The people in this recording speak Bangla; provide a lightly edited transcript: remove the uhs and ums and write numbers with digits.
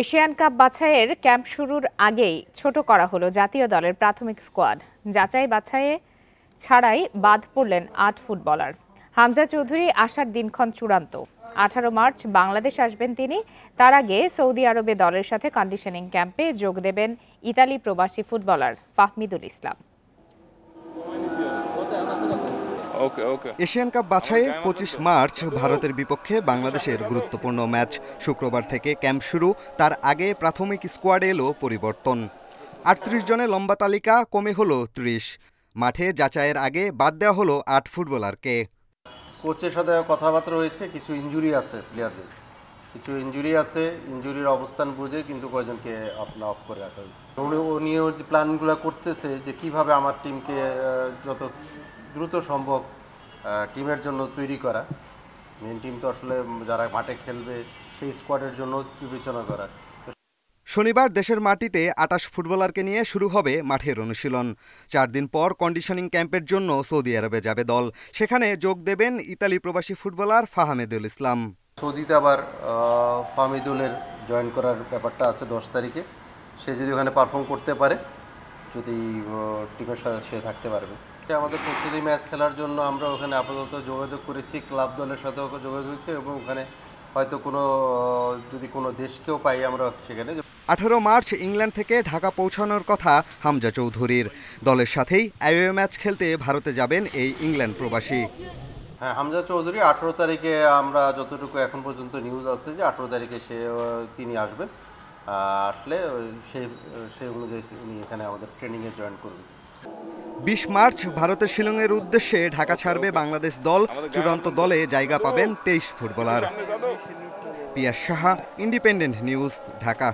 এশিয়ান কাপ বাছাইয়ের ক্যাম্প শুরুর আগেই ছোট করা হলো জাতীয় দলের প্রাথমিক স্কোয়াড। যাচাই বাছাইয়ে ছাড়াই বাদ পড়লেন ৮ ফুটবলার। হামজা চৌধুরী আসার দিনক্ষণ চূড়ান্ত। ১৮ মার্চ বাংলাদেশ আসবেন তিনি। তার আগে সৌদি আরবে দলের সাথে কন্ডিশনিং ক্যাম্পে যোগ দেবেন ইতালি প্রবাসী ফুটবলার ফাহমিদুল ইসলাম। এশিয়ান কাপ বাছাইয়ে ২৫ মার্চ ভারতের বিপক্ষে বাংলাদেশের গুরুত্বপূর্ণ ম্যাচ। শুক্রবার থেকে ক্যাম্প শুরু, তার আগে প্রাথমিক স্কোয়াডে এলো পরিবর্তন। ৩৮ জনের লম্বা তালিকা কমে হলো ৩০। মাঠে যাচাইয়ের আগে বাদ দেওয়া হলো ৮ ফুটবলারকে। কোচের সাথে কথাবার্তা হয়েছে, কিছু ইনজুরি আছে প্লেয়ারদের, কিছু ইনজুরি আছে, ইনজুরির অবস্থান বুঝে কিন্তু কয়েকজনকে অফ করে রাখা হয়েছে। উনি যে প্ল্যানগুলো করতেছে যে কিভাবে আমার টিমকে যত দ্রুত সম্ভব টিমের জন্য তৈরি করা, মেন টিম তো আসলে যারা মাঠে খেলবে সেই স্কোয়াডের জন্য বিবেচনা করা। শনিবার দেশের মাটিতে ২৮ ফুটবলারকে নিয়ে শুরু হবে মাঠের অনুশীলন। ৪ দিন পর কন্ডিশনিং ক্যাম্পের জন্য সৌদি আরবে যাবে দল। সেখানে যোগ দেবেন ইতালি প্রবাসী ফুটবলার ফাহমিদুল ইসলাম। সৌদিতে আবার ফাহমিদুলের জয়েন করার ব্যাপারটা আছে ১০ তারিখে। সে যদি ওখানে পারফর্ম করতে পারে, যদি টিমের সাথে সে থাকতে পারবে। আমাদের প্রস্তুতি ম্যাচ খেলার জন্য আমরা ওখানে আপাতত যোগাযোগ করেছি, ক্লাব দলের সাথেও যোগাযোগ হয়েছে এবং ওখানে হয়তো যদি কোনো দেশকেও পাই আমরা সেখানে। ১৮ মার্চ ইংল্যান্ড থেকে ঢাকা পৌঁছানোর কথা হামজা চৌধুরীর। দলের সাথেই অ্যাওয়ে ম্যাচ খেলতে ভারতে যাবেন এই ইংল্যান্ড প্রবাসী। হ্যাঁ, হামজা চৌধুরী ১৮ তারিখে, আমরা যতটুকু এখন পর্যন্ত নিউজ আছে যে ১৮ তারিখে তিনি আসবেন। আসলে সেই অনুযায়ী উনি এখানে আমাদের ট্রেনিংয়ে জয়েন করবেন। ২০ মার্চ ভারতের শিলংয়ের উদ্দেশ্যে ঢাকা ছাড়বে বাংলাদেশ দল। চূড়ান্ত দলে জায়গা পাবেন ২৩ ফুটবলার। পিয়াস সাহা, ইন্ডিপেন্ডেন্ট নিউজ, ঢাকা।